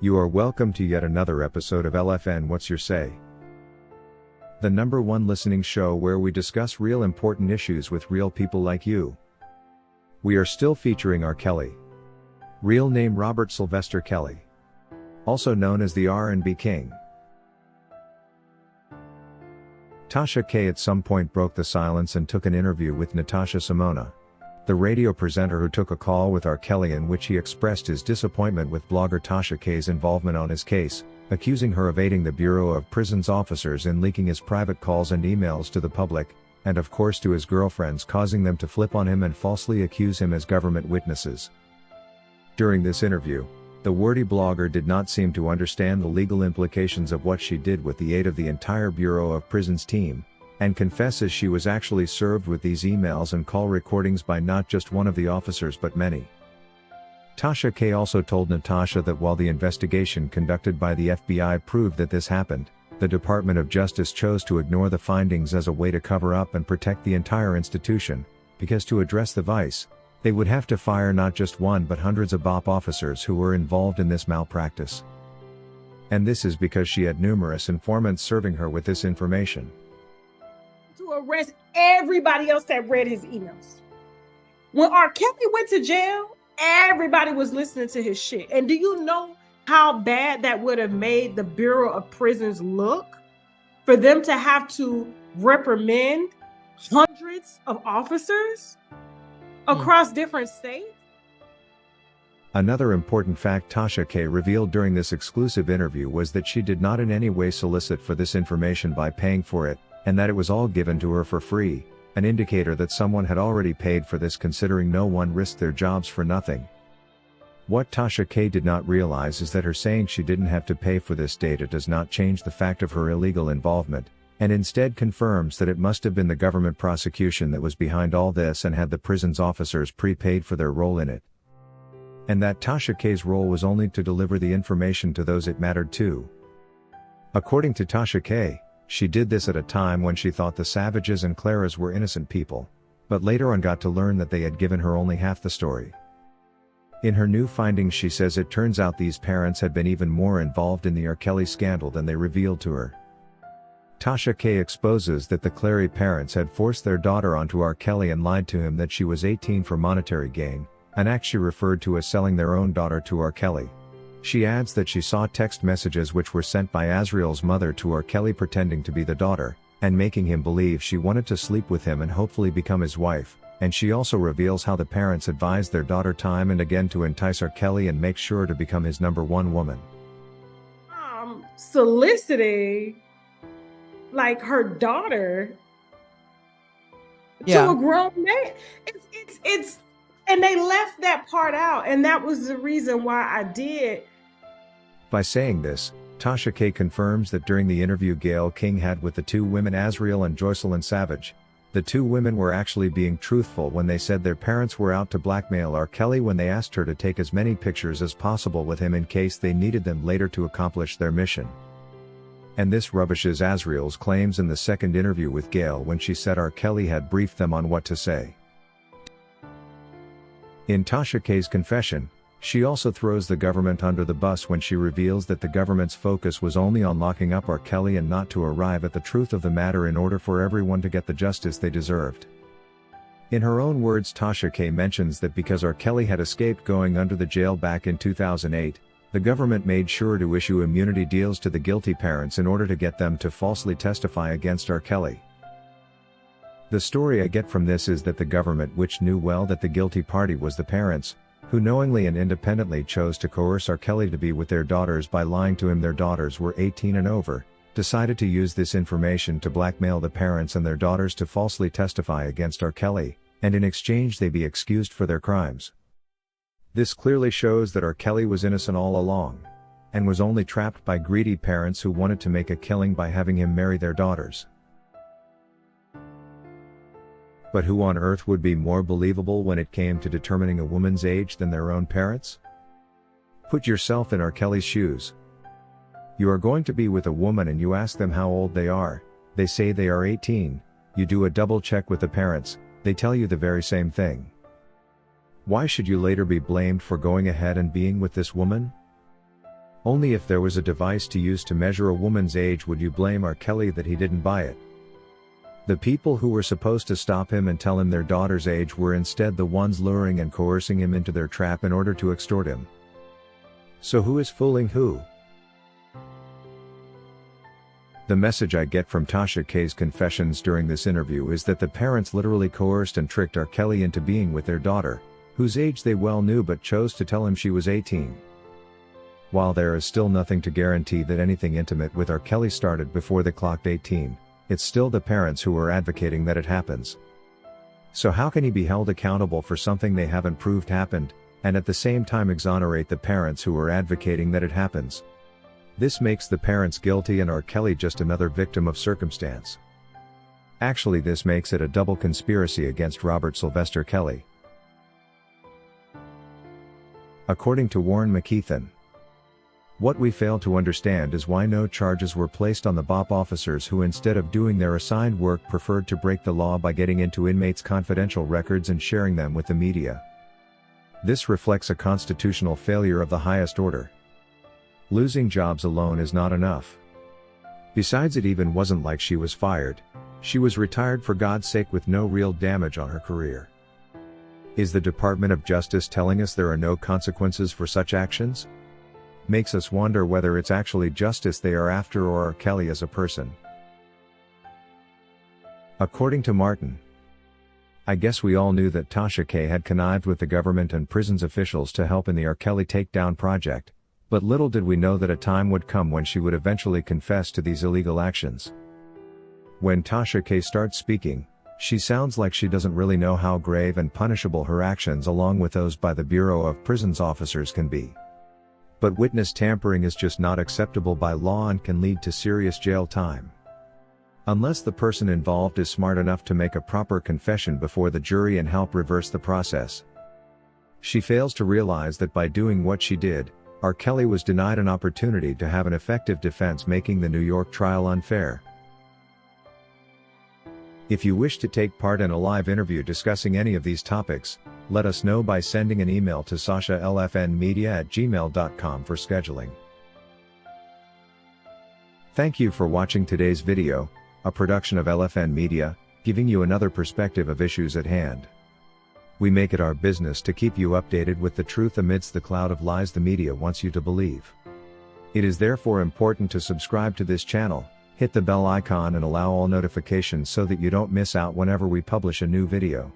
You are welcome to yet another episode of LFN What's Your Say? The #1 listening show where we discuss real important issues with real people like you. We are still featuring R. Kelly. Real name Robert Sylvester Kelly. Also known as the R&B King. Tasha K at some point broke the silence and took an interview with Natasha, the radio presenter who took a call with R. Kelly in which he expressed his disappointment with blogger Tasha K's involvement on his case, accusing her of aiding the Bureau of Prisons officers in leaking his private calls and emails to the public, and of course to his girlfriends, causing them to flip on him and falsely accuse him as government witnesses. During this interview, the wordy blogger did not seem to understand the legal implications of what she did with the aid of the entire Bureau of Prisons team, and confesses she was actually served with these emails and call recordings by not just one of the officers but many. Tasha K also told Natasha that while the investigation conducted by the FBI proved that this happened, the Department of Justice chose to ignore the findings as a way to cover up and protect the entire institution, because to address the vice, they would have to fire not just one but hundreds of BOP officers who were involved in this malpractice. And this is because she had numerous informants serving her with this information. To arrest everybody else that read his emails. When R. Kelly went to jail, everybody was listening to his shit. And do you know how bad that would have made the Bureau of Prisons look? For them to have to reprimand hundreds of officers across different states? Another important fact Tasha K revealed during this exclusive interview was that she did not in any way solicit for this information by paying for it, and that it was all given to her for free, an indicator that someone had already paid for this, considering no one risked their jobs for nothing. What Tasha K did not realize is that her saying she didn't have to pay for this data does not change the fact of her illegal involvement, and instead confirms that it must have been the government prosecution that was behind all this and had the prison's officers prepaid for their role in it. And that Tasha K's role was only to deliver the information to those it mattered to. According to Tasha K, she did this at a time when she thought the Savages and Claras were innocent people, but later on got to learn that they had given her only half the story. In her new findings, she says it turns out these parents had been even more involved in the R. Kelly scandal than they revealed to her. Tasha K exposes that the Clary parents had forced their daughter onto R. Kelly and lied to him that she was 18 for monetary gain, an act she referred to as selling their own daughter to R. Kelly. She adds that she saw text messages which were sent by Azriel's mother to R. Kelly pretending to be the daughter, and making him believe she wanted to sleep with him and hopefully become his wife, and she also reveals how the parents advised their daughter time and again to entice R. Kelly and make sure to become his #1 woman. Soliciting like her daughter to a grown man. It's and they left that part out, and that was the reason why I did. By saying this, Tasha K confirms that during the interview Gayle King had with the two women Azriel and Joycelyn Savage, the two women were actually being truthful when they said their parents were out to blackmail R. Kelly when they asked her to take as many pictures as possible with him in case they needed them later to accomplish their mission. And this rubbishes Azriel's claims in the second interview with Gayle when she said R. Kelly had briefed them on what to say. In Tasha K's confession, she also throws the government under the bus when she reveals that the government's focus was only on locking up R. Kelly and not to arrive at the truth of the matter in order for everyone to get the justice they deserved. In her own words, Tasha K mentions that because R. Kelly had escaped going under the jail back in 2008, the government made sure to issue immunity deals to the guilty parents in order to get them to falsely testify against R. Kelly. The story I get from this is that the government, which knew well that the guilty party was the parents, who knowingly and independently chose to coerce R. Kelly to be with their daughters by lying to him their daughters were 18 and over, decided to use this information to blackmail the parents and their daughters to falsely testify against R. Kelly, and in exchange they be excused for their crimes. This clearly shows that R. Kelly was innocent all along, and was only trapped by greedy parents who wanted to make a killing by having him marry their daughters. But who on earth would be more believable when it came to determining a woman's age than their own parents? Put yourself in R. Kelly's shoes. You are going to be with a woman and you ask them how old they are, they say they are 18, you do a double check with the parents, they tell you the very same thing. Why should you later be blamed for going ahead and being with this woman? Only if there was a device to use to measure a woman's age would you blame R. Kelly that he didn't buy it. The people who were supposed to stop him and tell him their daughter's age were instead the ones luring and coercing him into their trap in order to extort him. So who is fooling who? The message I get from Tasha K's confessions during this interview is that the parents literally coerced and tricked R. Kelly into being with their daughter, whose age they well knew but chose to tell him she was 18. While there is still nothing to guarantee that anything intimate with R. Kelly started before they clocked 18, it's still the parents who are advocating that it happens. So how can he be held accountable for something they haven't proved happened, and at the same time exonerate the parents who are advocating that it happens? This makes the parents guilty and R. Kelly just another victim of circumstance. Actually, this makes it a double conspiracy against Robert Sylvester Kelly. According to Warren McKeithen, what we fail to understand is why no charges were placed on the BOP officers who, instead of doing their assigned work, preferred to break the law by getting into inmates' confidential records and sharing them with the media. This reflects a constitutional failure of the highest order. Losing jobs alone is not enough. Besides, it even wasn't like she was fired. She was retired for God's sake with no real damage on her career. Is the Department of Justice telling us there are no consequences for such actions? Makes us wonder whether it's actually justice they are after or R. Kelly as a person. According to Martin, I guess we all knew that Tasha K had connived with the government and prisons officials to help in the R. Kelly takedown project, but little did we know that a time would come when she would eventually confess to these illegal actions. When Tasha K starts speaking, she sounds like she doesn't really know how grave and punishable her actions along with those by the Bureau of Prisons officers can be. But witness tampering is just not acceptable by law and can lead to serious jail time. Unless the person involved is smart enough to make a proper confession before the jury and help reverse the process. She fails to realize that by doing what she did, R. Kelly was denied an opportunity to have an effective defense, making the New York trial unfair. If you wish to take part in a live interview discussing any of these topics, let us know by sending an email to sashalfnmedia@gmail.com for scheduling. Thank you for watching today's video, a production of LFN Media, giving you another perspective of issues at hand. We make it our business to keep you updated with the truth amidst the cloud of lies the media wants you to believe. It is therefore important to subscribe to this channel, hit the bell icon and allow all notifications so that you don't miss out whenever we publish a new video.